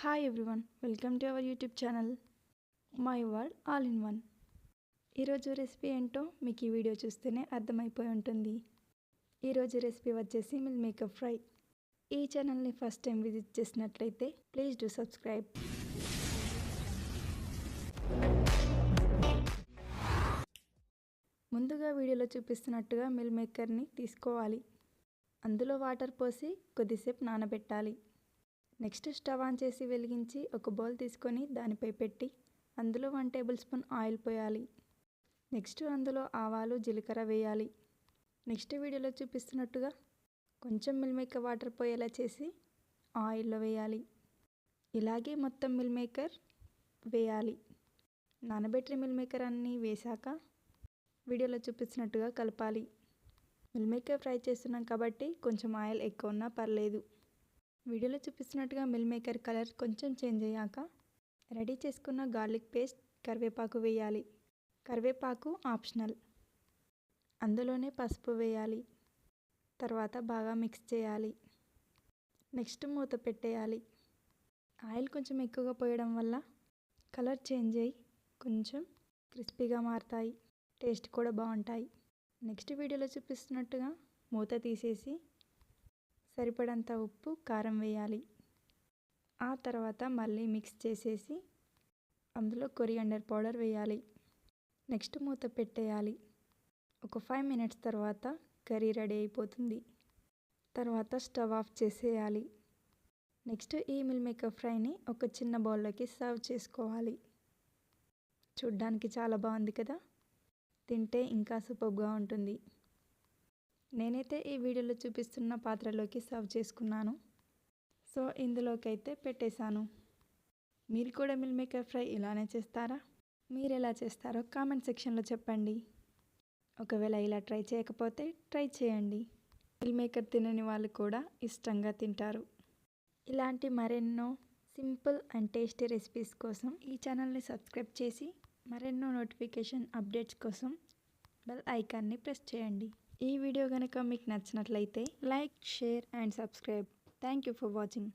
Hi everyone, welcome to our YouTube channel my world all in one. ఈరోజు recipe ఏంటో మీకు ఈ video చూస్తేనే అర్థమైపోయి ఉంటుంది. ఈరోజు రెసిపీ వచ్చేసి మిల్ మేకర్ ఫ్రై. ఈ ఛానల్ని ఫస్ట్ టైం విజిట్ చేసినట్లయితే ప్లీజ్ డూ సబ్స్క్రైబ్. ముందుగా వీడియోలో చూపిస్తున్నట్టుగా మిల్ మేకర్ని తీసుకోవాలి. అందులో వాటర్ పోసి కొద్దిసేపు నానబెట్టాలి. నెక్స్ట్ స్టవ్ ఆన్ చేసి వెలిగించి ఒక బౌల్ తీసుకొని దానిపై పెట్టి అందులో 1 టేబుల్ స్పూన్ ఆయిల్ పోయాలి. నెక్స్ట్ అందులో ఆవాలు జీలకర్ర వేయాలి. నెక్స్ట్ వీడియోలో చూపిస్తున్నట్టుగా కొంచెం మిల్ మేకర్ వాటర్ పోయేలా చేసి ఆయిల్లో వేయాలి. ఇలాగే మొత్తం మిల్ మేకర్ వేయాలి. నానబెట్టిన మిల్ మేకర్ అన్నీ వేశాక వీడియోలో చూపిస్తున్నట్టుగా కలపాలి. మిల్ మేకర్ ఫ్రై చేస్తున్నాం కాబట్టి కొంచెం ఆయిల్ ఎక్కువ ఉన్నా పర్లేదు. వీడియోలో చూపిస్తున్నట్టుగా మిల్ మేకర్ కలర్ కొంచెం చేంజ్ అయ్యాక రెడీ చేసుకున్న గార్లిక్ పేస్ట్, కరివేపాకు వేయాలి. కరివేపాకు ఆప్షనల్. అందులోనే పసుపు వేయాలి. తర్వాత బాగా మిక్స్ చేయాలి. నెక్స్ట్ మూత పెట్టేయాలి. ఆయిల్ కొంచెం ఎక్కువగా పోయడం వల్ల కలర్ చేంజ్ అయ్యి కొంచెం క్రిస్పీగా మారుతాయి, టేస్ట్ కూడా బాగుంటాయి. నెక్స్ట్ వీడియోలో చూపిస్తున్నట్టుగా మూత తీసేసి సరిపడంత ఉప్పు, కారం వేయాలి. ఆ తర్వాత మళ్ళీ మిక్స్ చేసేసి అందులో కొరియాండర్ పౌడర్ వేయాలి. నెక్స్ట్ మూత పెట్టేయాలి. ఒక 5 మినిట్స్ తర్వాత కర్రీ రెడీ అయిపోతుంది. తర్వాత స్టవ్ ఆఫ్ చేసేయాలి. నెక్స్ట్ ఈ మిల్ మేకర్ ఫ్రైని ఒక చిన్న బౌల్లోకి సర్వ్ చేసుకోవాలి. చూడ్డానికి చాలా బాగుంది కదా, తింటే ఇంకా సూపర్గా ఉంటుంది. నేనైతే ఈ వీడియోలో చూపిస్తున్న పాత్రలోకి సర్వ్ చేసుకున్నాను. సో ఇందులోకి అయితే పెట్టేశాను. మీరు కూడా మిల్ మేకర్ ఫ్రై ఇలానే చేస్తారా? మీరు ఎలా చేస్తారో కామెంట్ సెక్షన్లో చెప్పండి. ఒకవేళ ఇలా ట్రై చేయకపోతే ట్రై చేయండి. మిల్ మేకర్ తినని వాళ్ళు కూడా ఇష్టంగా తింటారు. ఇలాంటి మరెన్నో సింపుల్ అండ్ టేస్టీ రెసిపీస్ కోసం ఈ ఛానల్ని సబ్స్క్రైబ్ చేసి మరెన్నో నోటిఫికేషన్ అప్డేట్స్ కోసం బెల్ ఐకాన్ని ప్రెస్ చేయండి. ఈ వీడియో కనుక మీకు నచ్చినట్లయితే like, share and subscribe. Thank you for watching.